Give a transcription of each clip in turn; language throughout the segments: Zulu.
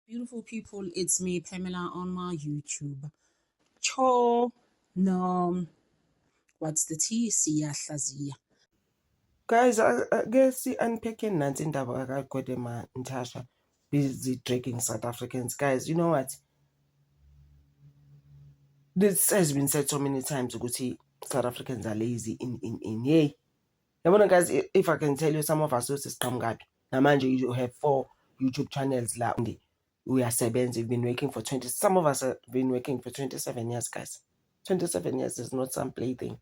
Beautiful people, it's me, Pamela, on my YouTube. Cho, no, what's the T? Siyahlaziya. Guys, I guess unpacking Nancy Ndaba Kodema Natasha busy dragging South Africans. Guys, you know what? This has been said so many times. South Africans are lazy in yay. Now, guys, if I can tell you, some of us also come God. Now, mind you have 4 YouTube channels. We are 7. We've been working for 20. Some of us have been working for 27 years, guys. 27 years is not some plaything.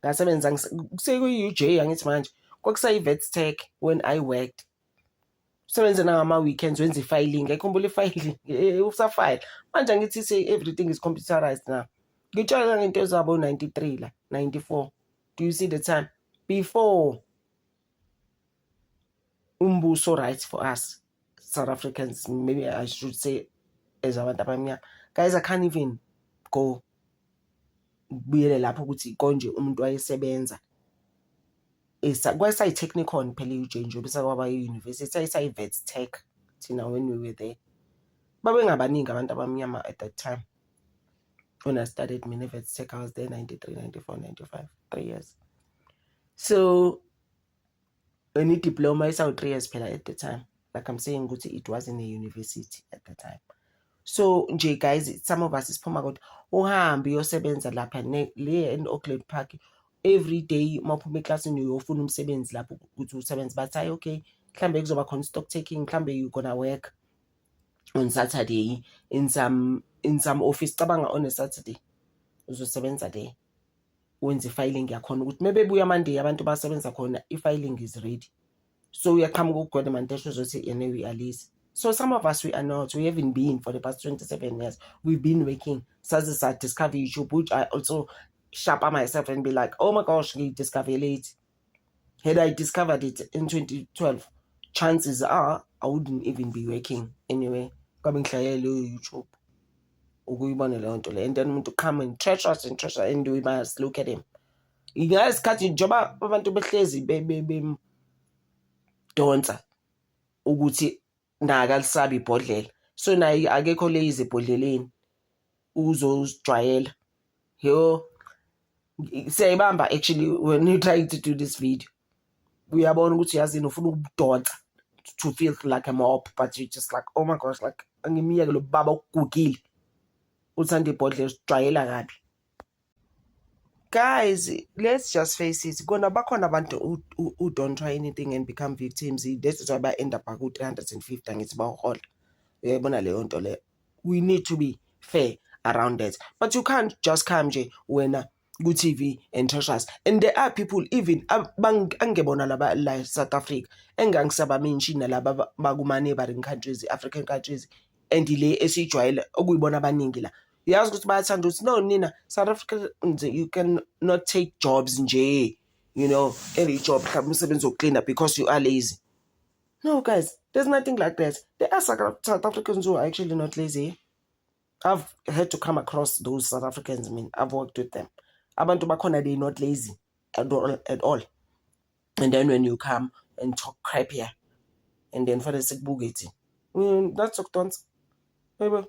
Ngasebenza say ku-UJ angithi manje kwakusayi-Vets Tech when I worked. Usebenze ngama-weekends wenza i-filing. Ngiyakhumbula i-filing usafile. Manje angithi say everything is computerized now. Ngitshala ngento ezabo 93 la, 94. Do you see the time? Before umbuso rights for us South Africans, maybe I should say as abantu abamnyama. Guys, I can't even go buyele lapho ukuthi konje umuntu wayesebenza kwasayi-Technicon phela i-UJ nje bese kwaba i-university ayisayi-Vets Tech thina when we were there. Babengabaningi abantu abamnyama at that time. When I started mina Vets Tech, I was there 93, 94, 95, 3 years. So when a diploma is out 3 years phela at the time. Like I'm saying, it wasn't a university at the time. So nje guys, some of us isiphuma ukuthi uhambe uyosebenza lapha le in Auckland Park every day maphuma eclassini uyofuna umsebenzi lapho ukuthi usebenze, but hayi okay mhlambe kuzoba khona stock taking, mhlambe you gonna work on Saturday in some office. Cabanga on a Saturday uzosebenza there wenza i-filing yakhona ukuthi maybe buya Monday abantu basebenza khona i-filing is ready. So uyaqhamuka ukugwema nto uzothi yena we are lazy. So some of us, we are not. We haven't been for the past 27 years. We've been working. So as I discover YouTube, which I also sharper myself and be like, oh my gosh, we discovered late. Had I discovered it in 2012, chances are I wouldn't even be working anyway. Coming YouTube. And then to come and trash us and we must look at him. You guys cut your job up to be lazy, baby. Don't Uguti. Nakalisabi ibhodlela, so naye akekho lazy ebhodleleni uzojwayela. Siyayibamba actually when you try to do this video. Uyabona ukuthi yazini ufuna ukudonsa to feel like a mop, but you just like, oh my gosh, like angimiyeke lo baba ukugugile uthanda ibhodlela ujwayela kabi. Guys, let's just face it. Gonna bakhona abantu who don't try anything and become victims. This is why I end up at 350 and it's about all. We need to be fair around that. But you can't just come when good TV and trash us. And there are people even angebona like South Africa engangisaba mention laba bakuma neighboring countries, African countries, and delay esijwayele okuyibona abaningi la. Yazi ukuthi bayathanda ukuthi no nina South Africa you can not take jobs nje, you know, any job mhlawumbe umsebenzi wokuclean up because you are lazy. No guys, there's nothing like that. There are South Africans who are actually not lazy. I've had to come across those South Africans. I mean, I've worked with them. Abantu bakhona, they're not lazy at all. And then when you come and talk crap here, and then for the sick boogie, that's okudonsa. Baby.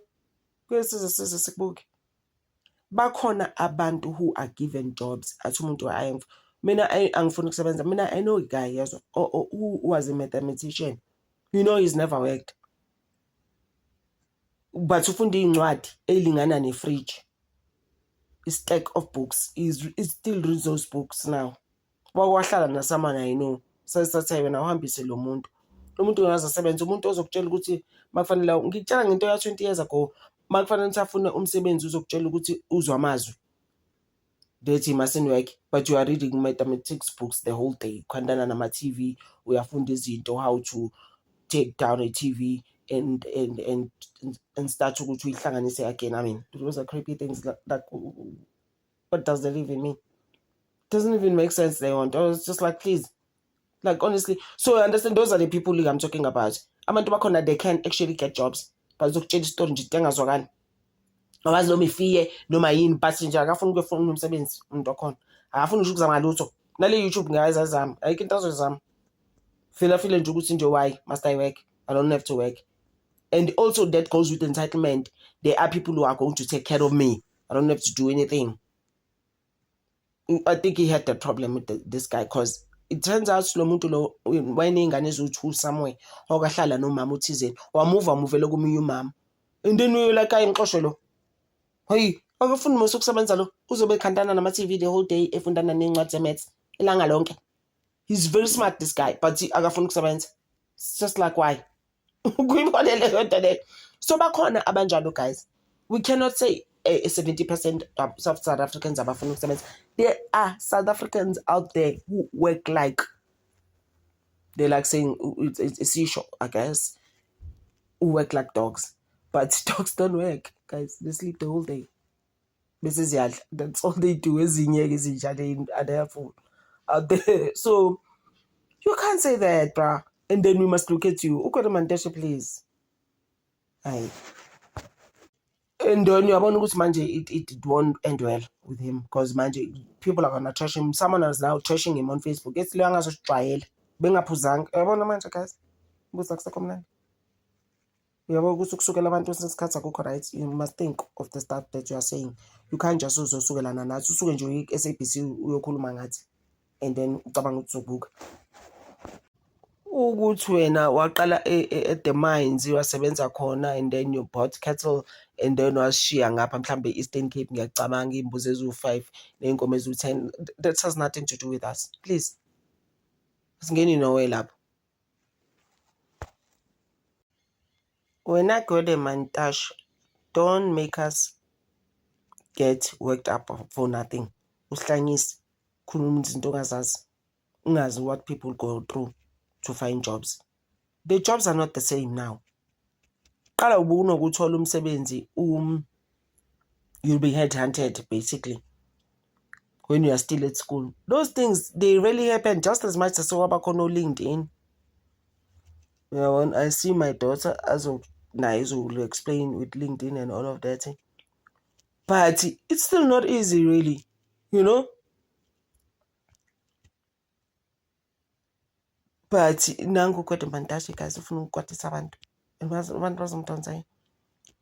Bakhona abantu who are given jobs. Athi umuntu mina angifuna ukusebenza. Mina I know a guy who was a mathematician. You know he's never worked. But ufunda incwadi elingana ne-fridge. A stack of books. He still reads those books now. Wahlala na someone I know. Sasathay wena uhambise lo muntu. Lo muntu ungazasebenza umuntu ozokutshela ukuthi makufanele ngikutshela ngento ya 20 years ago. Makufanele usafuna umsebenzi uzokutshela ukuthi uzwa amazwi. That he mustn't work, but you are reading mathematics books the whole day. Kwandana nama TV, uyafunda izinto how to take down a TV and start ukuthi uyihlanganise again. I mean, those are creepy things like what does that even mean? Doesn't even make sense. They want. It's just like, please, like honestly. So I understand those are the people I'm talking about. Abantu bakhona, they can actually get jobs. But zokutshela story nje tengazwakani. Awazi noma ifiye noma yini, but nje akafuna ukufuna umsebenzi umuntu okhona. Akafuna nje ukuzama lutho. Nale YouTube ngiyazama. Ayikho into azozama. Feel nje ukuthi nje why must I work? I don't have to work. And also that goes with entitlement. There are people who are going to take care of me. I don't have to do anything. I think he had that problem with this guy because it turns out lo muntu lo wayengane eziwu-2 somewhere okahlala nomama uthizeni wamuvele komunye umama and then you're like ngixoshwe lo hey akafuni mose ukusebenza lo uzobe ekhantana nama-TV the whole day efundana ney'ncwadi ze-maths ilanga lonke. He's very smart this guy but akafuni ukusebenza. It's just like why? Kuyibonele yonto leyo. So bakhona abanjalo guys. We cannot say 70% of South Africans abafuna ukusebenza. There are South Africans out there who work like, they're like saying it's a seashore, I guess, who work like dogs. But dogs don't work, guys. They sleep the whole day. That's all they do. And they're full out there. So you can't say that, bruh. And then we must look at you. Ukwedemantashe, please. Aye. And then uyabona ukuthi manje it won't end well with him because manje people are gonna trash him. Someone is now trashing him on Facebook. It's leyo angazosijwayela bengaphuzanga. Uyabona manje guys ukuthi akusekho mnandi. Uyabona ukuthi ukusukela abantu sesikhathi akukho right. You must think of the stuff that you are saying. You can't just uzosukelana nathi usuke nje uyi-SABC uyokhuluma ngathi and then ucabanga ukuthi uzobuka. Ukuthi wena waqala at the mines wasebenza khona and then you bought cattle and then washiya ngapha mhlambe Eastern Cape ngiyacabanga imbuzi eziwu5 neinkomo eziwu10. That has nothing to do with us. Please. Singeni nowhere lapho. Wena Gwedemantashe, don't make us get worked up for nothing. Usihlanyise khuluma izinto ongazazi. Ungazi what people go through to find jobs. The jobs are not the same now. Qala ubunokuthola umsebenzi you'll be headhunted basically when you are still at school. Those things, they really happen just as much as wabakhona LinkedIn. I see my daughter as of nice will explain with LinkedIn and all of that. But it's still not easy really, you know? But nangu Gwedemantashe guys ufuna ukukwatisa abantu. Abantu bazomdonsa.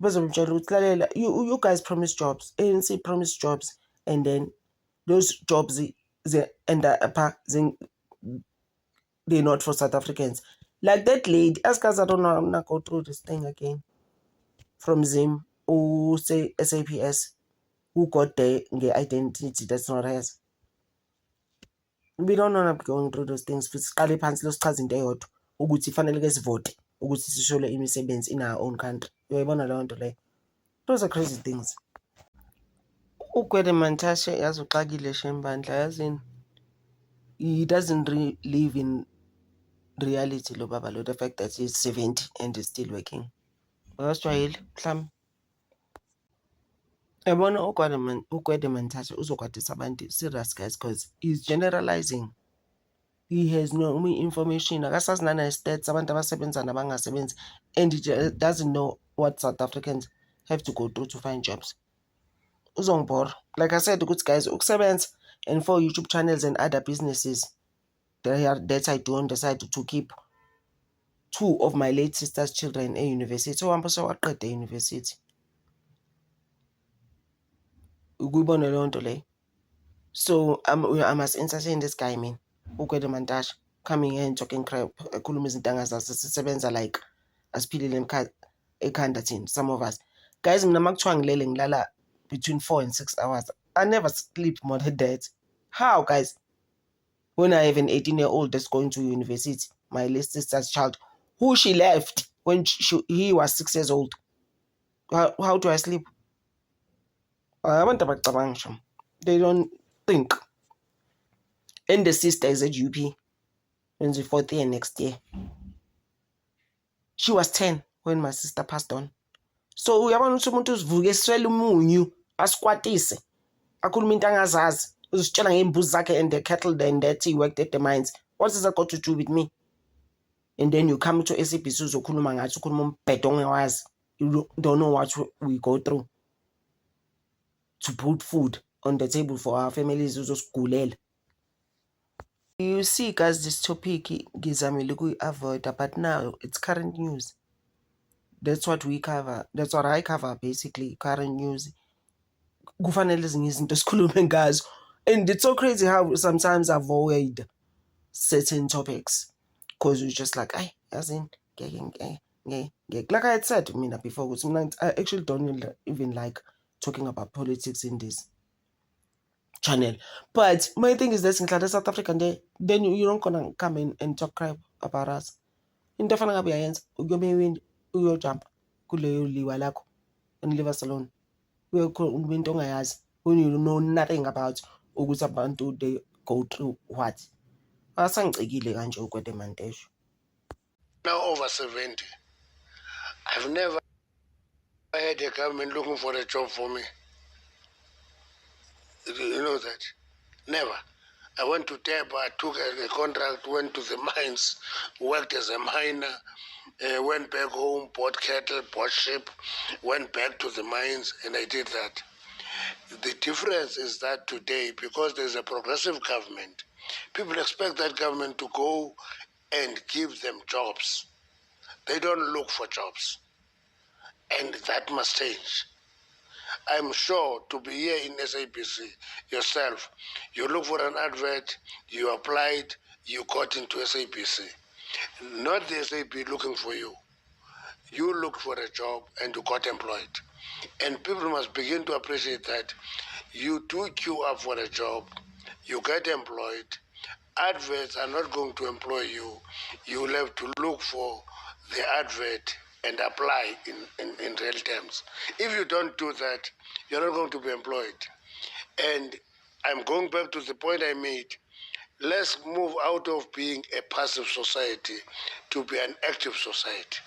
Bazomtshela ukuthi lalela, you guys promise jobs. ANC promise jobs and then those jobs they end up they're not for South Africans. Like that lady, as guys I don't know, I'm not go through this thing again. From Zim who say SAPS who got the identity that's not hers. We don't want to be going through those things. Siqale phansi lo sichaza into eyodwa ukuthi fanele ke sivote ukuthi sishole imisebenzi in our own country. Uyayibona leyo nto leyo. Those are crazy things. Gwedemantashe yazi uxakile shembandla yazini. He doesn't live in reality lo baba lo, the fact that he's 70 and is still working. Wasijwayele mhlawumbe. Yabona Gwedemantashe uzokwatisa abantu serious guys because he's generalizing. He has no information. Akasazi nana stats abantu abasebenza nabangasebenzi and he doesn't know what South Africans have to go through to find jobs. Uzongibora. Like I said, good guys, ukusebenza and for YouTube channels and other businesses that I do on the side to keep 2 of my late sister's children at university. So I'm also at the university. Ukuyibona leyo nto leyo. So I must entertain this guy, man. Gwedemantashe coming here and talking crap. Ekhuluma izinto angazazi sisebenza like asiphilile ekhanda thina, some of us. Guys, mina makuthiwa ngilele ngilala between 4 and 6 hours. I never sleep more than that. How, guys? When I have an 18-year-old that's going to university, my late sister's child, who she left when he was 6 years old. How do I sleep? They don't think. And the sister is at UP. In the 4th year next year. She was 10 when my sister passed on. So uyabona ukuthi umuntu uzivuke eswele umunyu asikwatise. Akhuluma into angazazi. Uzitshela ngeimbuzi zakhe and the cattle then that he worked at the mines. What has that got to do with me? And then you come to SABC uzokhuluma ngathi ukhuluma umbhedo ongewazi. You don't know what we go through to put food on the table for our families uzosigulela. You see guys, this topic ngizamile ukuyi-avoida but now it's current news. That's what we cover. That's what I cover, basically, current news. Kufanele ezinye izinto sikhulume ngazo. And it's so crazy how sometimes I avoid certain topics because you're just like, as in, like I had said before, I actually don't even like talking about politics in this channel. But my thing is this, in South Africa, then you're not gonna come in and talk crap about us. Into efana ngabe uyayenza ukuyobewindi uyojumpa kuleyo liwa lakho and leave us alone. Into ongayazi when you know nothing about ukuthi abantu they go through what. Asangicikile kanje ukwede mantesho. Now over 70. I've never had a government looking for a job for me. You know that? Never. I went to Teba, took a contract, went to the mines, worked as a miner, went back home, bought cattle, bought sheep, went back to the mines, and I did that. The difference is that today, because there's a progressive government, people expect that government to go and give them jobs. They don't look for jobs. And that must change. I'm sure to be here in SABC yourself, you look for an advert, you applied, you got into SABC. Not the SAB looking for you. You looked for a job and you got employed. And people must begin to appreciate that. You do queue up for a job, you get employed. Adverts are not going to employ you. You will have to look for the advert and apply in real terms. If you don't do that, you're not going to be employed. And I'm going back to the point I made. Let's move out of being a passive society to be an active society.